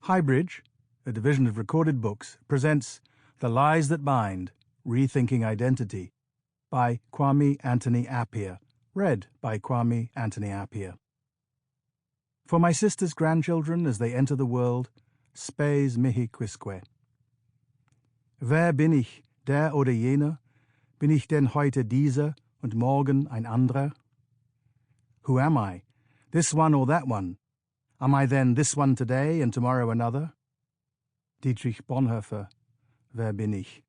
HighBridge, a division of Recorded Books, presents The Lies That Bind, Rethinking Identity, by Kwame Anthony Appiah, read by Kwame Anthony Appiah. For my sister's grandchildren as they enter the world, spes mihi quisque. Wer bin ich, der oder jener? Bin ich denn heute dieser und morgen ein anderer? Who am I, this one or that one? Am I then this one today and tomorrow another? Dietrich Bonhoeffer, Wer bin ich?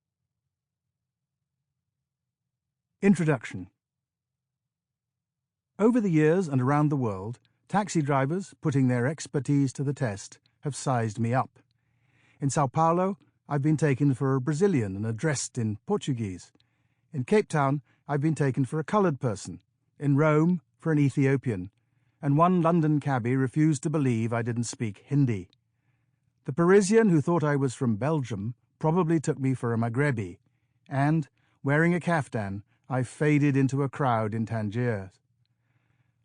Introduction. Over the years and around the world, taxi drivers, putting their expertise to the test, have sized me up. In Sao Paulo, I've been taken for a Brazilian and addressed in Portuguese. In Cape Town, I've been taken for a coloured person. In Rome, for an Ethiopian. And one London cabbie refused to believe I didn't speak Hindi. The Parisian who thought I was from Belgium probably took me for a Maghrebi, and, wearing a kaftan, I faded into a crowd in Tangier.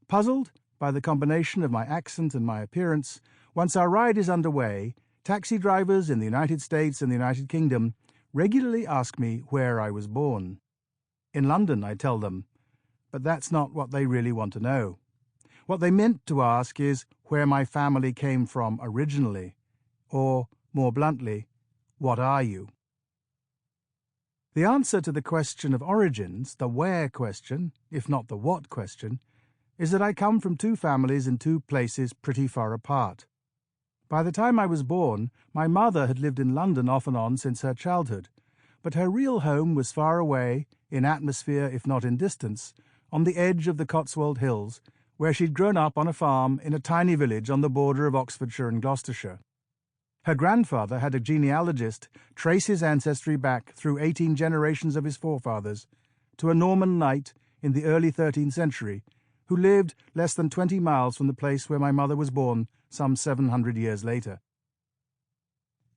Puzzled by the combination of my accent and my appearance, once our ride is underway, taxi drivers in the United States and the United Kingdom regularly ask me where I was born. In London, I tell them, but that's not what they really want to know. What they meant to ask is where my family came from originally, or, more bluntly, what are you? The answer to the question of origins, the where question, if not the what question, is that I come from two families in two places pretty far apart. By the time I was born, my mother had lived in London off and on since her childhood, but her real home was far away, in atmosphere if not in distance, on the edge of the Cotswold Hills, where she'd grown up on a farm in a tiny village on the border of Oxfordshire and Gloucestershire. Her grandfather had a genealogist trace his ancestry back through 18 generations of his forefathers to a Norman knight in the early 13th century who lived less than 20 miles from the place where my mother was born some 700 years later.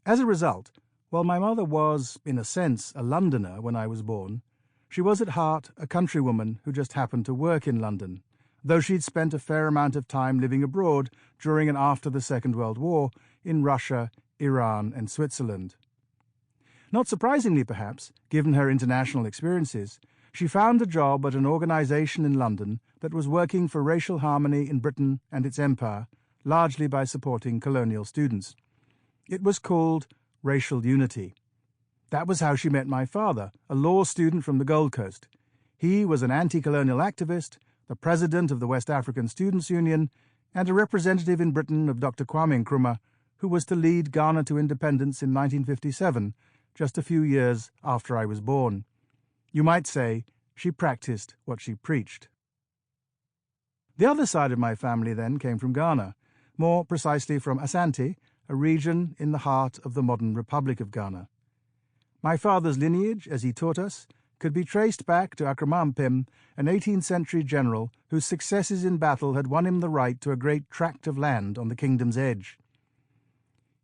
As a result, while my mother was, in a sense, a Londoner when I was born, she was at heart a countrywoman who just happened to work in London, though she'd spent a fair amount of time living abroad during and after the Second World War in Russia, Iran, and Switzerland. Not surprisingly, perhaps, given her international experiences, she found a job at an organisation in London that was working for racial harmony in Britain and its empire, largely by supporting colonial students. It was called Racial Unity. That was how she met my father, a law student from the Gold Coast. He was an anti-colonial activist, the president of the West African Students' Union, and a representative in Britain of Dr. Kwame Nkrumah, who was to lead Ghana to independence in 1957, just a few years after I was born. You might say she practiced what she preached. The other side of my family then came from Ghana, more precisely from Asante, a region in the heart of the modern Republic of Ghana. My father's lineage, as he taught us, could be traced back to Akramampim, an 18th-century general whose successes in battle had won him the right to a great tract of land on the kingdom's edge.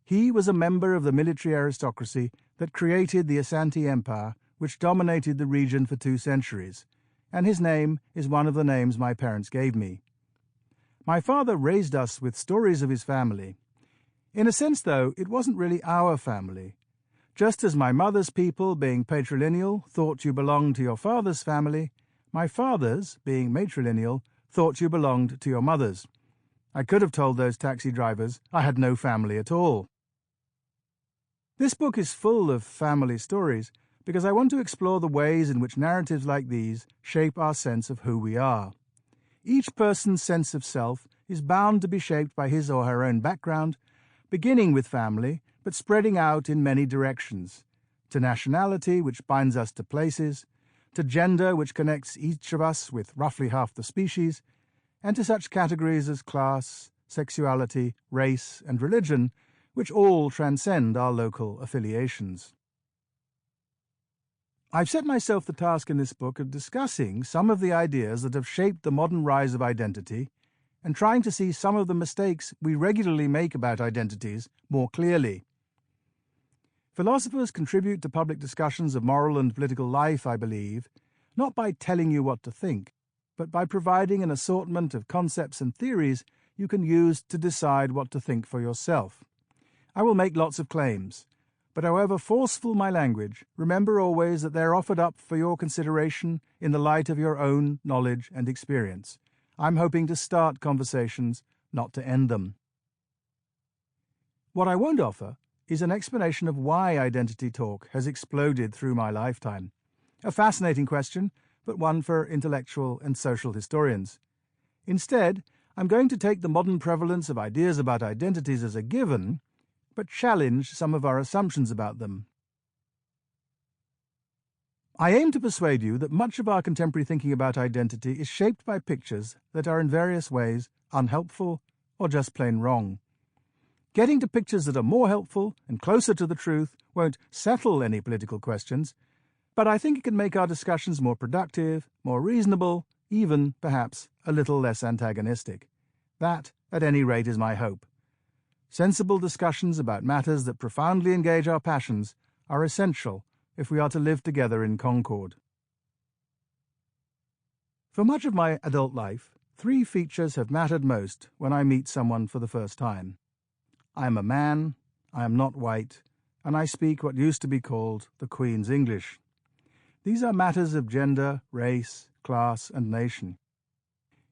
He was a member of the military aristocracy that created the Asante Empire, which dominated the region for 2 centuries, and his name is one of the names my parents gave me. My father raised us with stories of his family. In a sense, though, it wasn't really our family. Just as my mother's people, being patrilineal, thought you belonged to your father's family, my father's, being matrilineal, thought you belonged to your mother's. I could have told those taxi drivers I had no family at all. This book is full of family stories because I want to explore the ways in which narratives like these shape our sense of who we are. Each person's sense of self is bound to be shaped by his or her own background, beginning with family, but spreading out in many directions, to nationality, which binds us to places, to gender, which connects each of us with roughly half the species, and to such categories as class, sexuality, race, and religion, which all transcend our local affiliations. I've set myself the task in this book of discussing some of the ideas that have shaped the modern rise of identity and trying to see some of the mistakes we regularly make about identities more clearly. Philosophers contribute to public discussions of moral and political life, I believe, not by telling you what to think, but by providing an assortment of concepts and theories you can use to decide what to think for yourself. I will make lots of claims, but however forceful my language, remember always that they are offered up for your consideration in the light of your own knowledge and experience. I'm hoping to start conversations, not to end them. What I won't offer is an explanation of why identity talk has exploded through my lifetime. A fascinating question, but one for intellectual and social historians. Instead, I'm going to take the modern prevalence of ideas about identities as a given, but challenge some of our assumptions about them. I aim to persuade you that much of our contemporary thinking about identity is shaped by pictures that are in various ways unhelpful or just plain wrong. Getting to pictures that are more helpful and closer to the truth won't settle any political questions, but I think it can make our discussions more productive, more reasonable, even, perhaps, a little less antagonistic. That, at any rate, is my hope. Sensible discussions about matters that profoundly engage our passions are essential if we are to live together in concord. For much of my adult life, 3 features have mattered most when I meet someone for the first time. I am a man, I am not white, and I speak what used to be called the Queen's English. These are matters of gender, race, class, and nation.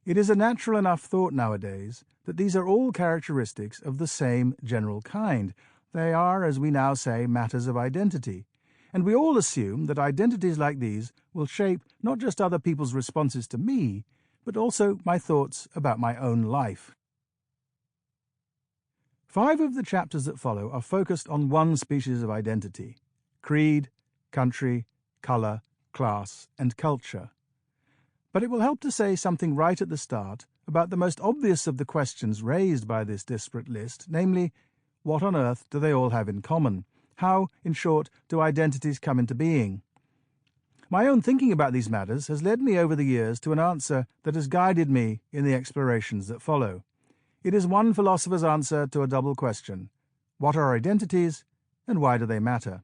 It is a natural enough thought nowadays that these are all characteristics of the same general kind. They are, as we now say, matters of identity, and we all assume that identities like these will shape not just other people's responses to me, but also my thoughts about my own life. 5 of the chapters that follow are focused on one species of identity: creed, country, colour, class, and culture. But it will help to say something right at the start about the most obvious of the questions raised by this disparate list, namely, what on earth do they all have in common? How, in short, do identities come into being? My own thinking about these matters has led me over the years to an answer that has guided me in the explorations that follow. It is one philosopher's answer to a double question: what are identities, and why do they matter?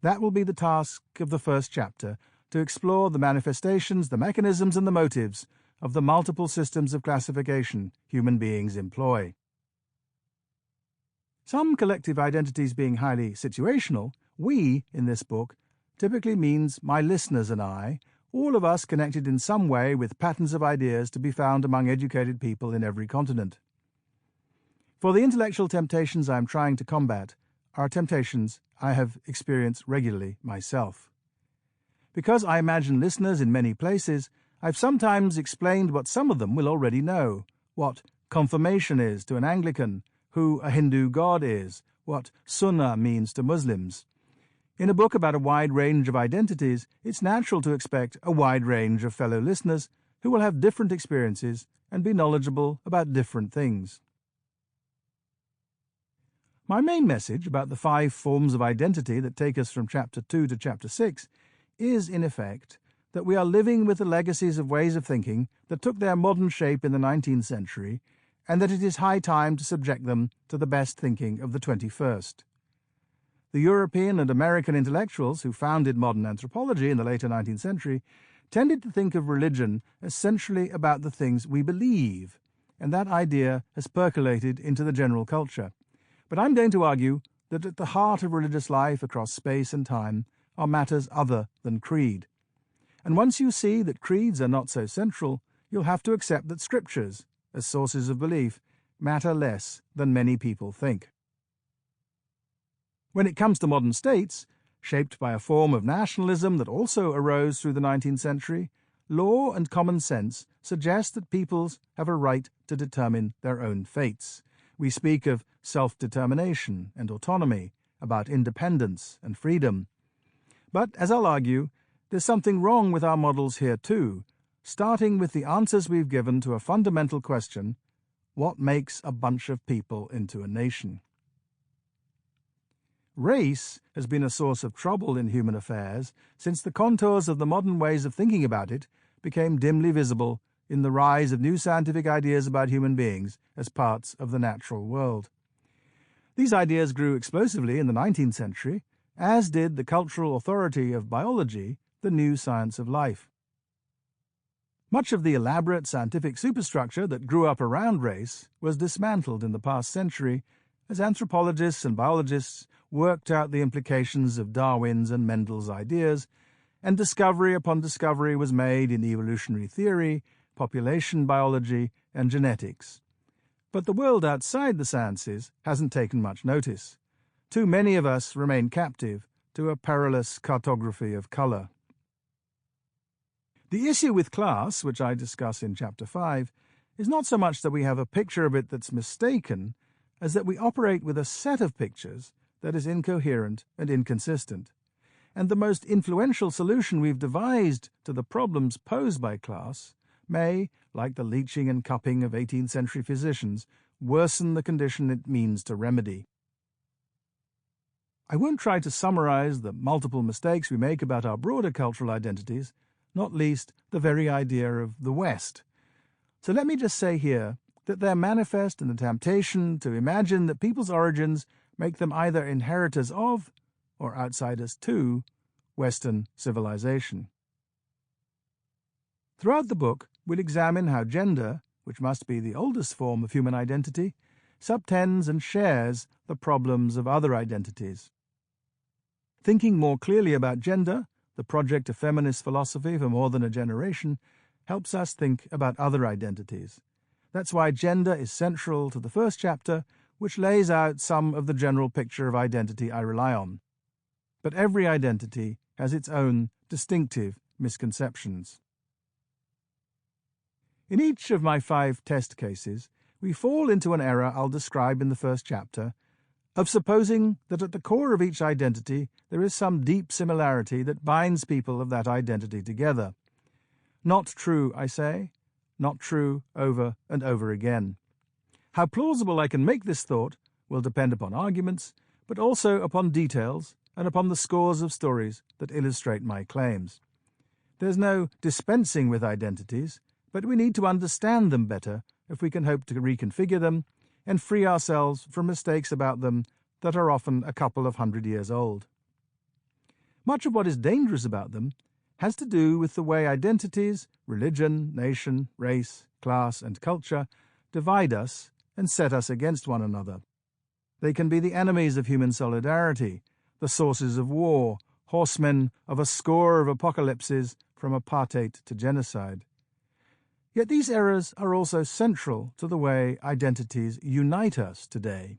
That will be the task of the first chapter, to explore the manifestations, the mechanisms, and the motives of the multiple systems of classification human beings employ. Some collective identities being highly situational, we, in this book, typically means my listeners and I, all of us connected in some way with patterns of ideas to be found among educated people in every continent. For the intellectual temptations I am trying to combat are temptations I have experienced regularly myself. Because I imagine listeners in many places, I've sometimes explained what some of them will already know: what confirmation is to an Anglican, who a Hindu god is, what sunnah means to Muslims. In a book about a wide range of identities, it's natural to expect a wide range of fellow listeners who will have different experiences and be knowledgeable about different things. My main message about the 5 forms of identity that take us from Chapter 2 to Chapter 6 is, in effect, that we are living with the legacies of ways of thinking that took their modern shape in the 19th century, and that it is high time to subject them to the best thinking of the 21st. The European and American intellectuals who founded modern anthropology in the later 19th century tended to think of religion as centrally about the things we believe, and that idea has percolated into the general culture. But I'm going to argue that at the heart of religious life across space and time are matters other than creed. And once you see that creeds are not so central, you'll have to accept that scriptures, as sources of belief, matter less than many people think. When it comes to modern states, shaped by a form of nationalism that also arose through the 19th century, law and common sense suggest that peoples have a right to determine their own fates. We speak of self-determination and autonomy, about independence and freedom. But, as I'll argue, there's something wrong with our models here too, starting with the answers we've given to a fundamental question: what makes a bunch of people into a nation? Race has been a source of trouble in human affairs since the contours of the modern ways of thinking about it became dimly visible in the rise of new scientific ideas about human beings as parts of the natural world. These ideas grew explosively in the 19th century, as did the cultural authority of biology, the new science of life. Much of the elaborate scientific superstructure that grew up around race was dismantled in the past century, as anthropologists and biologists worked out the implications of Darwin's and Mendel's ideas, and discovery upon discovery was made in evolutionary theory, population biology, and genetics. But the world outside the sciences hasn't taken much notice. Too many of us remain captive to a perilous cartography of colour. The issue with class, which I discuss in Chapter 5, is not so much that we have a picture of it that's mistaken, as that we operate with a set of pictures that is incoherent and inconsistent. And the most influential solution we've devised to the problems posed by class may, like the leaching and cupping of 18th-century physicians, worsen the condition it means to remedy. I won't try to summarize the multiple mistakes we make about our broader cultural identities, not least the very idea of the West. So let me just say here that they're manifest in the temptation to imagine that people's origins make them either inheritors of, or outsiders to, Western civilization. Throughout the book, we'll examine how gender, which must be the oldest form of human identity, subtends and shares the problems of other identities. Thinking more clearly about gender, the project of feminist philosophy for more than a generation, helps us think about other identities. That's why gender is central to the first chapter, which lays out some of the general picture of identity I rely on. But every identity has its own distinctive misconceptions. In each of my 5 test cases, we fall into an error I'll describe in the first chapter, of supposing that at the core of each identity there is some deep similarity that binds people of that identity together. Not true, I say, not true over and over again. How plausible I can make this thought will depend upon arguments, but also upon details and upon the scores of stories that illustrate my claims. There's no dispensing with identities, but we need to understand them better if we can hope to reconfigure them and free ourselves from mistakes about them that are often a couple of 100 years old. Much of what is dangerous about them has to do with the way identities, religion, nation, race, class, and culture divide us and set us against one another. They can be the enemies of human solidarity, the sources of war, horsemen of a score of apocalypses from apartheid to genocide. Yet these errors are also central to the way identities unite us today.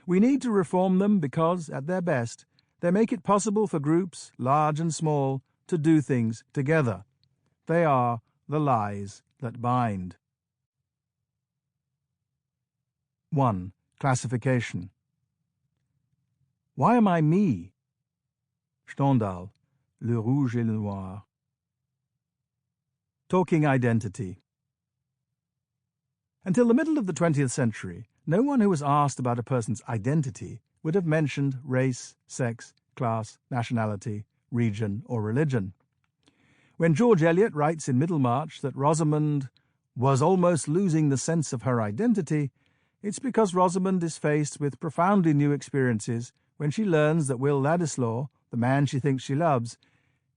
We need to reform them because, at their best, they make it possible for groups, large and small, to do things together. They are the lies that bind. 1. Classification. Why am I me? Stendhal, Le Rouge et le Noir. Talking identity. Until the middle of the 20th century, no one who was asked about a person's identity would have mentioned race, sex, class, nationality, region, or religion. When George Eliot writes in Middlemarch that Rosamond was almost losing the sense of her identity, it's because Rosamond is faced with profoundly new experiences when she learns that Will Ladislaw, the man she thinks she loves,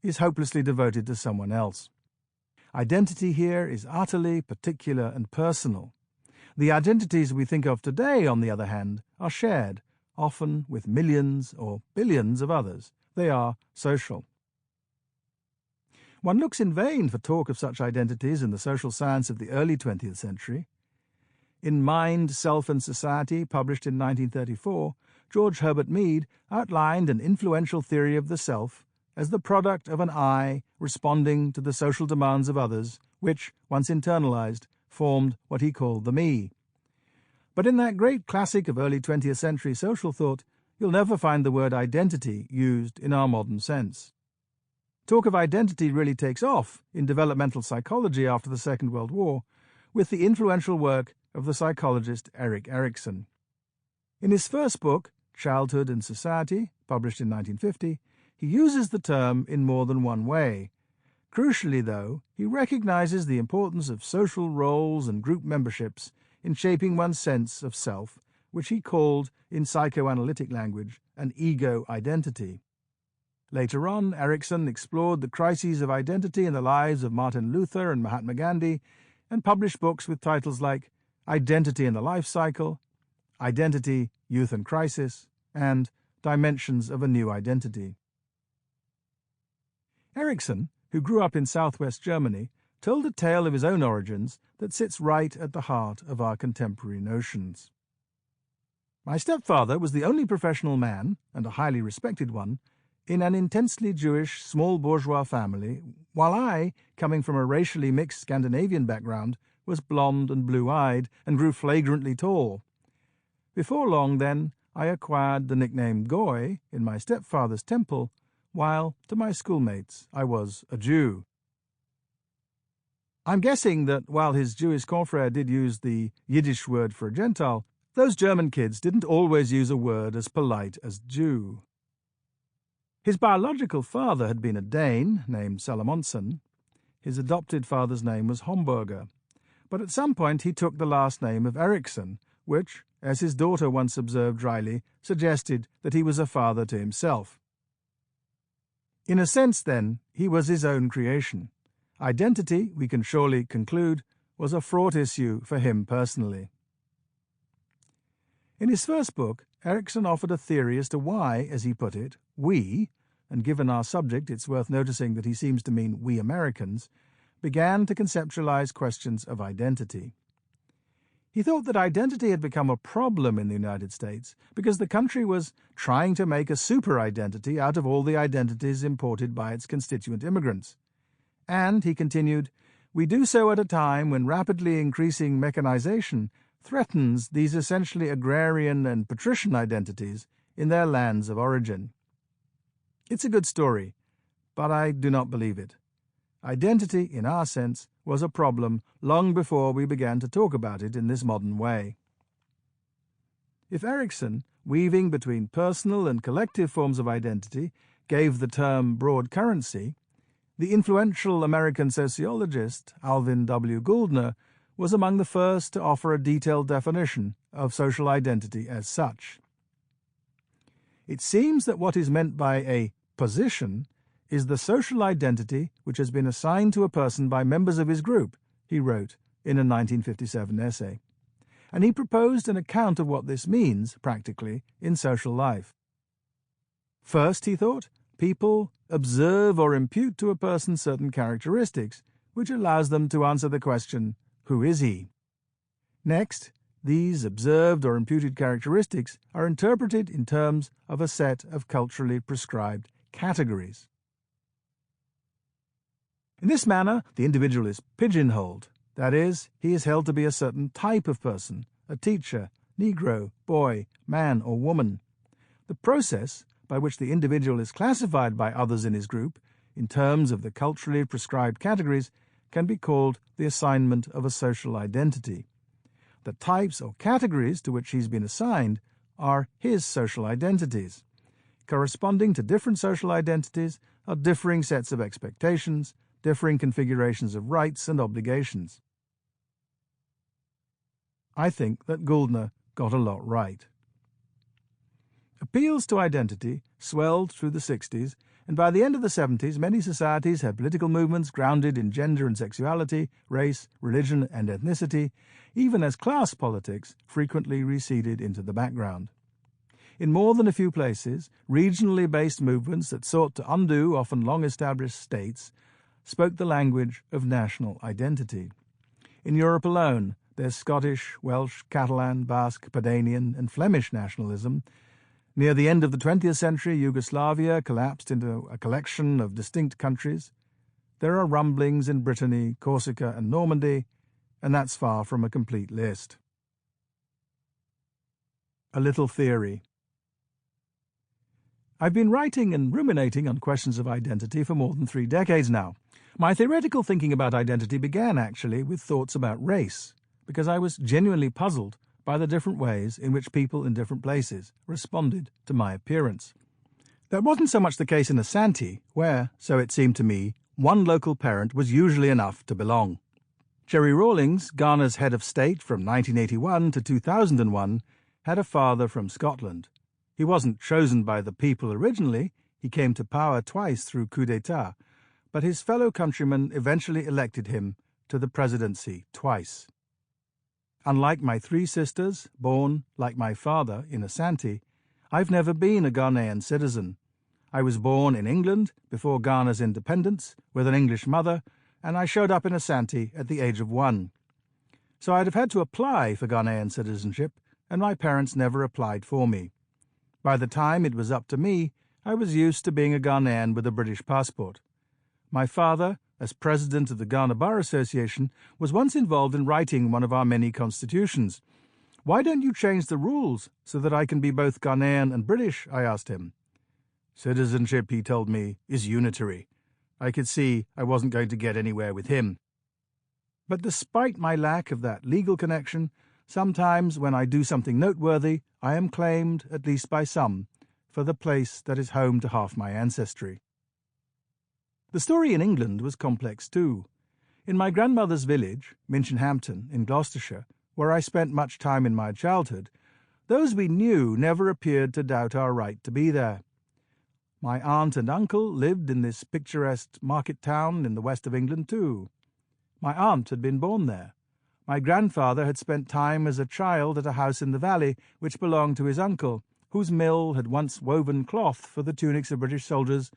is hopelessly devoted to someone else. Identity here is utterly particular and personal. The identities we think of today, on the other hand, are shared, often with millions or billions of others. They are social. One looks in vain for talk of such identities in the social science of the early 20th century. In Mind, Self and Society, published in 1934, George Herbert Mead outlined an influential theory of the self as the product of an I responding to the social demands of others, which, once internalized, formed what he called the me. But in that great classic of early 20th century social thought, you'll never find the word identity used in our modern sense. Talk of identity really takes off in developmental psychology after the Second World War, with the influential work of the psychologist Erik Erikson. In his first book, Childhood and Society, published in 1950, he uses the term in more than one way. Crucially, though, he recognizes the importance of social roles and group memberships in shaping one's sense of self, which he called, in psychoanalytic language, an ego identity. Later on, Erikson explored the crises of identity in the lives of Martin Luther and Mahatma Gandhi, and published books with titles like Identity in the Life Cycle, Identity, Youth and Crisis, and Dimensions of a New Identity. Erikson, who grew up in southwest Germany, told a tale of his own origins that sits right at the heart of our contemporary notions. My stepfather was the only professional man, and a highly respected one, in an intensely Jewish small bourgeois family, while I, coming from a racially mixed Scandinavian background, was blonde and blue-eyed and grew flagrantly tall. Before long, then, I acquired the nickname Goy in my stepfather's temple, while, to my schoolmates, I was a Jew. I'm guessing that while his Jewish confrère did use the Yiddish word for a Gentile, those German kids didn't always use a word as polite as Jew. His biological father had been a Dane named Salomonsen. His adopted father's name was Homburger. But at some point he took the last name of Erikson, which, as his daughter once observed dryly, suggested that he was a father to himself. In a sense, then, he was his own creation. Identity, we can surely conclude, was a fraught issue for him personally. In his first book, Erikson offered a theory as to why, as he put it, we, and given our subject it's worth noticing that he seems to mean we Americans, began to conceptualize questions of identity. He thought that identity had become a problem in the United States because the country was trying to make a super-identity out of all the identities imported by its constituent immigrants. And, he continued, we do so at a time when rapidly increasing mechanization threatens these essentially agrarian and patrician identities in their lands of origin. It's a good story, but I do not believe it. Identity, in our sense, was a problem long before we began to talk about it in this modern way. If Erikson, weaving between personal and collective forms of identity, gave the term broad currency, the influential American sociologist Alvin W. Gouldner was among the first to offer a detailed definition of social identity as such. It seems that what is meant by a position is the social identity which has been assigned to a person by members of his group, he wrote in a 1957 essay. And he proposed an account of what this means, practically, in social life. First, he thought, people observe or impute to a person certain characteristics, which allows them to answer the question, who is he? Next, these observed or imputed characteristics are interpreted in terms of a set of culturally prescribed categories. In this manner, the individual is pigeonholed. That is, he is held to be a certain type of person, a teacher, Negro, boy, man, or woman. The process by which the individual is classified by others in his group, in terms of the culturally prescribed categories, can be called the assignment of a social identity. The types or categories to which he's been assigned are his social identities. Corresponding to different social identities are differing sets of expectations, differing configurations of rights and obligations. I think that Gouldner got a lot right. Appeals to identity swelled through the 60s, and by the end of the 70s many societies had political movements grounded in gender and sexuality, race, religion and ethnicity, even as class politics frequently receded into the background. In more than a few places, regionally based movements that sought to undo often long-established states spoke the language of national identity. In Europe alone, there's Scottish, Welsh, Catalan, Basque, Padanian and Flemish nationalism. Near the end of the 20th century, Yugoslavia collapsed into a collection of distinct countries. There are rumblings in Brittany, Corsica and Normandy, and that's far from a complete list. A little theory. I've been writing and ruminating on questions of identity for more than 3 decades now. My theoretical thinking about identity began, actually, with thoughts about race, because I was genuinely puzzled by the different ways in which people in different places responded to my appearance. That wasn't so much the case in Asante, where, so it seemed to me, one local parent was usually enough to belong. Jerry Rawlings, Ghana's head of state from 1981 to 2001, had a father from Scotland. He wasn't chosen by the people originally, he came to power twice through coup d'etat, but his fellow countrymen eventually elected him to the presidency twice. Unlike my 3 sisters, born, like my father, in Asante, I've never been a Ghanaian citizen. I was born in England before Ghana's independence with an English mother, and I showed up in Asante at the age of 1. So I'd have had to apply for Ghanaian citizenship, and my parents never applied for me. By the time it was up to me, I was used to being a Ghanaian with a British passport. My father, as president of the Ghana Bar Association, was once involved in writing one of our many constitutions. "Why don't you change the rules so that I can be both Ghanaian and British?" I asked him. "Citizenship," he told me, "is unitary." I could see I wasn't going to get anywhere with him. But despite my lack of that legal connection, sometimes when I do something noteworthy, I am claimed, at least by some, for the place that is home to half my ancestry. The story in England was complex too. In my grandmother's village, Minchinhampton, in Gloucestershire, where I spent much time in my childhood, those we knew never appeared to doubt our right to be there. My aunt and uncle lived in this picturesque market town in the west of England too. My aunt had been born there. My grandfather had spent time as a child at a house in the valley which belonged to his uncle, whose mill had once woven cloth for the tunics of British soldiers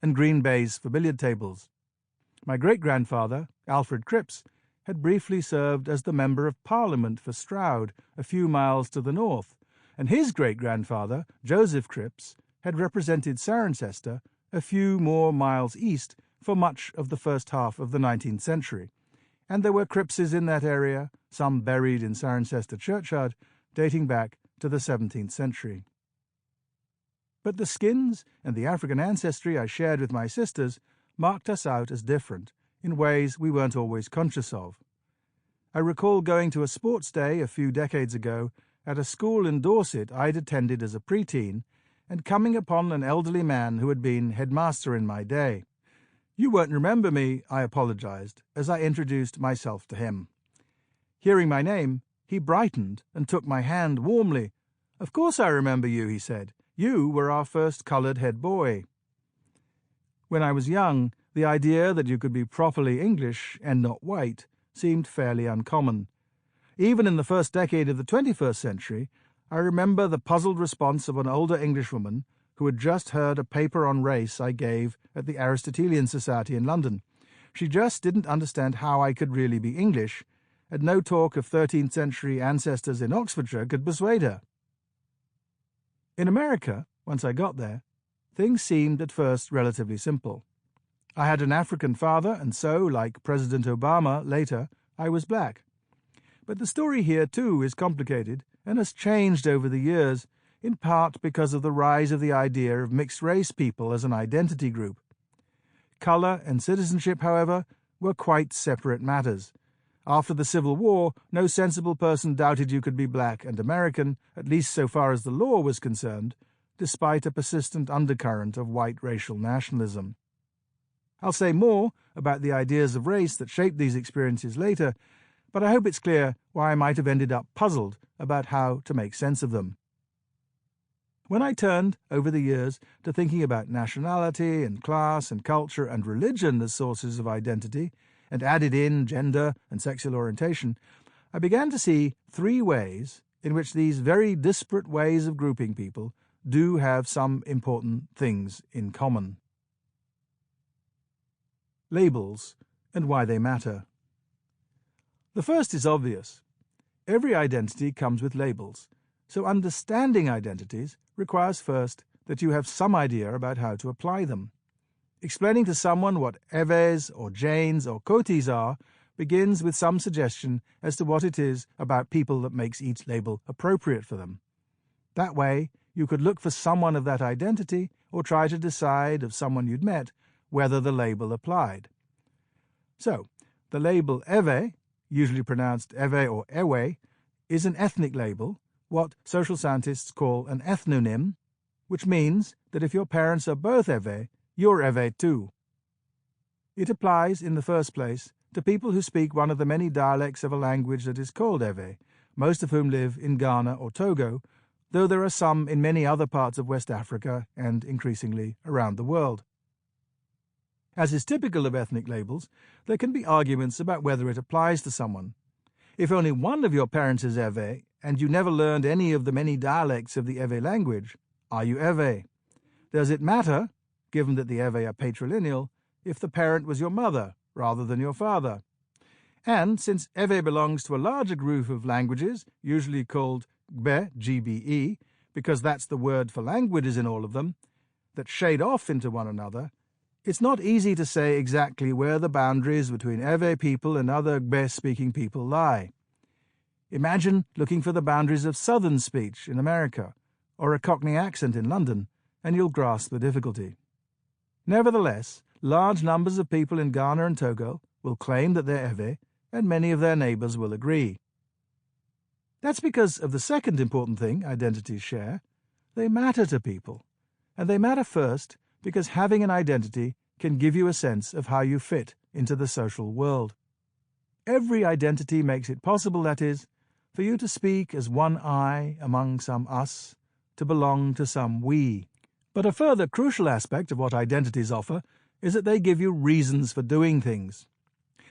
and green baize for billiard tables. My great-grandfather, Alfred Cripps, had briefly served as the Member of Parliament for Stroud, a few miles to the north, and his great-grandfather, Joseph Cripps, had represented Cirencester a few more miles east for much of the first half of the 19th century, and there were Crippses in that area, some buried in Cirencester churchyard, dating back to the 17th century. But the skins and the African ancestry I shared with my sisters marked us out as different, in ways we weren't always conscious of. I recall going to a sports day a few decades ago at a school in Dorset I'd attended as a preteen, and coming upon an elderly man who had been headmaster in my day. "You won't remember me," I apologized, as I introduced myself to him. Hearing my name, he brightened and took my hand warmly. "Of course I remember you," he said. "You were our first coloured head boy." When I was young, the idea that you could be properly English and not white seemed fairly uncommon. Even in the first decade of the 21st century, I remember the puzzled response of an older Englishwoman who had just heard a paper on race I gave at the Aristotelian Society in London. She just didn't understand how I could really be English, and no talk of 13th century ancestors in Oxfordshire could persuade her. In America, once I got there, things seemed at first relatively simple. I had an African father, and so, like President Obama later, I was black. But the story here, too, is complicated and has changed over the years, in part because of the rise of the idea of mixed-race people as an identity group. Colour and citizenship, however, were quite separate matters. After the Civil War, no sensible person doubted you could be black and American, at least so far as the law was concerned, despite a persistent undercurrent of white racial nationalism. I'll say more about the ideas of race that shaped these experiences later, but I hope it's clear why I might have ended up puzzled about how to make sense of them. When I turned, over the years, to thinking about nationality and class and culture and religion as sources of identity, and added in gender and sexual orientation, I began to see 3 ways in which these very disparate ways of grouping people do have some important things in common. Labels and why they matter. The first is obvious. Every identity comes with labels, so understanding identities requires first that you have some idea about how to apply them. Explaining to someone what Eves or Janes or Kotis are begins with some suggestion as to what it is about people that makes each label appropriate for them. That way, you could look for someone of that identity or try to decide of someone you'd met whether the label applied. So, the label Eve, usually pronounced Eve or Ewe, is an ethnic label, what social scientists call an ethnonym, which means that if your parents are both Eve, you're Eve too. It applies, in the first place, to people who speak one of the many dialects of a language that is called Eve, most of whom live in Ghana or Togo, though there are some in many other parts of West Africa and, increasingly, around the world. As is typical of ethnic labels, there can be arguments about whether it applies to someone. If only one of your parents is Ewe, and you never learned any of the many dialects of the Ewe language, are you Ewe? Does it matter, given that the Ewe are patrilineal, if the parent was your mother rather than your father? And since Ewe belongs to a larger group of languages, usually called Gbe, GBE, because that's the word for languages in all of them, that shade off into one another, it's not easy to say exactly where the boundaries between Ewe people and other Gbe-speaking people lie. Imagine looking for the boundaries of Southern speech in America, or a Cockney accent in London, and you'll grasp the difficulty. Nevertheless, large numbers of people in Ghana and Togo will claim that they're Ewe, and many of their neighbours will agree. That's because of the second important thing identities share. They matter to people, and they matter first because having an identity can give you a sense of how you fit into the social world. Every identity makes it possible, that is, for you to speak as one I among some us, to belong to some we. But a further crucial aspect of what identities offer is that they give you reasons for doing things.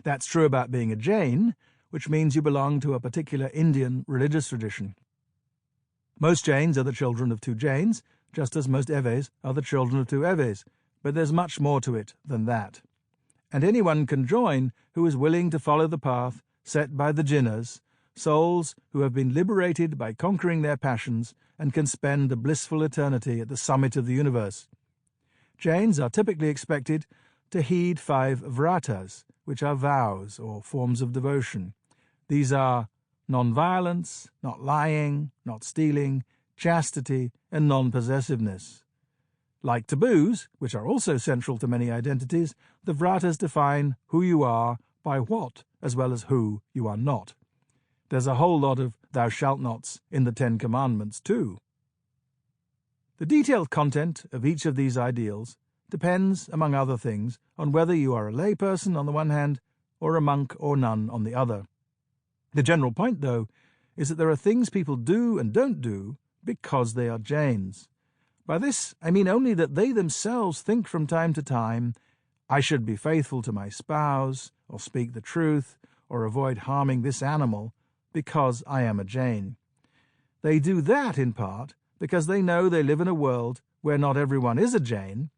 That's true about being a Jain, which means you belong to a particular Indian religious tradition. Most Jains are the children of two Jains, just as most Ewes are the children of two Ewes, but there's much more to it than that. And anyone can join who is willing to follow the path set by the Jinnas, souls who have been liberated by conquering their passions and can spend a blissful eternity at the summit of the universe. Jains are typically expected to heed 5 vratas, which are vows or forms of devotion. These are non-violence, not lying, not stealing, chastity, and non-possessiveness. Like taboos, which are also central to many identities, the vratas define who you are by what, as well as who you are not. There's a whole lot of thou shalt nots in the 10 Commandments, too. The detailed content of each of these ideals depends, among other things, on whether you are a layperson on the one hand, or a monk or nun on the other. The general point, though, is that there are things people do and don't do because they are Jains. By this, I mean only that they themselves think from time to time, I should be faithful to my spouse, or speak the truth, or avoid harming this animal, because I am a Jain. They do that, in part, because they know they live in a world where not everyone is a Jain,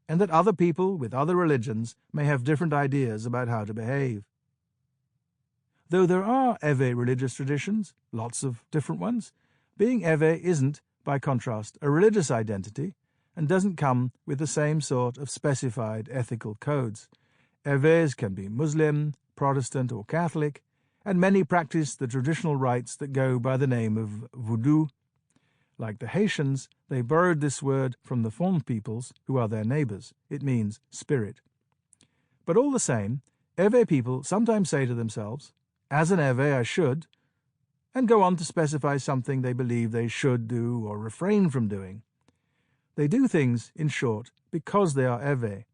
and that other people with other religions may have different ideas about how to behave. Though there are Ewe religious traditions, lots of different ones, being Ewe isn't, by contrast, a religious identity, and doesn't come with the same sort of specified ethical codes. Ewes can be Muslim, Protestant, or Catholic, and many practice the traditional rites that go by the name of voodoo. Like the Haitians, they borrowed this word from the Fon peoples, who are their neighbours. It means spirit. But all the same, Ewe people sometimes say to themselves, as an Ewe I should, and go on to specify something they believe they should do or refrain from doing. They do things, in short, because they are Ewe,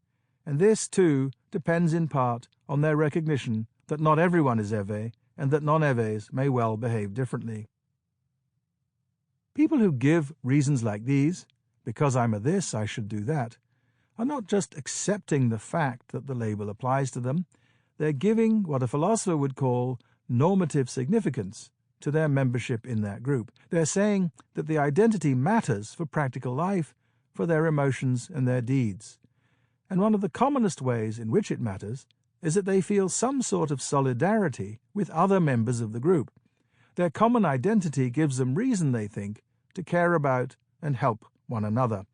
and this, too, depends in part on their recognition that not everyone is Ewe, and that non-Ewes may well behave differently. People who give reasons like these, because I'm a this, I should do that, are not just accepting the fact that the label applies to them, they're giving what a philosopher would call normative significance to their membership in that group. They're saying that the identity matters for practical life, for their emotions and their deeds. And one of the commonest ways in which it matters is that they feel some sort of solidarity with other members of the group. Their common identity gives them reason, they think, to care about and help one another.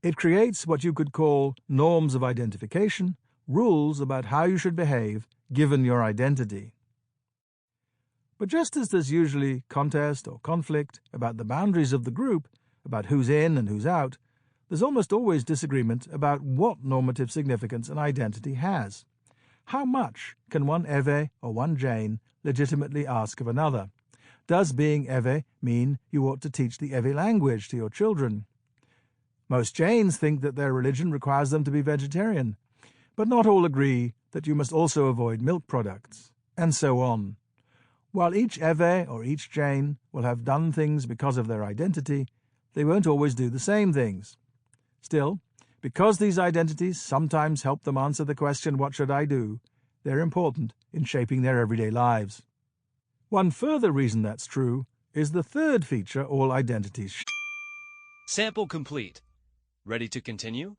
It creates what you could call norms of identification, rules about how you should behave given your identity. But just as there's usually contest or conflict about the boundaries of the group, about who's in and who's out, there's almost always disagreement about what normative significance an identity has. How much can one Ewe or one Jain legitimately ask of another? Does being Ewe mean you ought to teach the Ewe language to your children? Most Jains think that their religion requires them to be vegetarian, but not all agree that you must also avoid milk products, and so on. While each Ewe or each Jain will have done things because of their identity, they won't always do the same things. Still, because these identities sometimes help them answer the question, what should I do, they're important in shaping their everyday lives. One further reason that's true is the third feature all identities Sample complete. Ready to continue?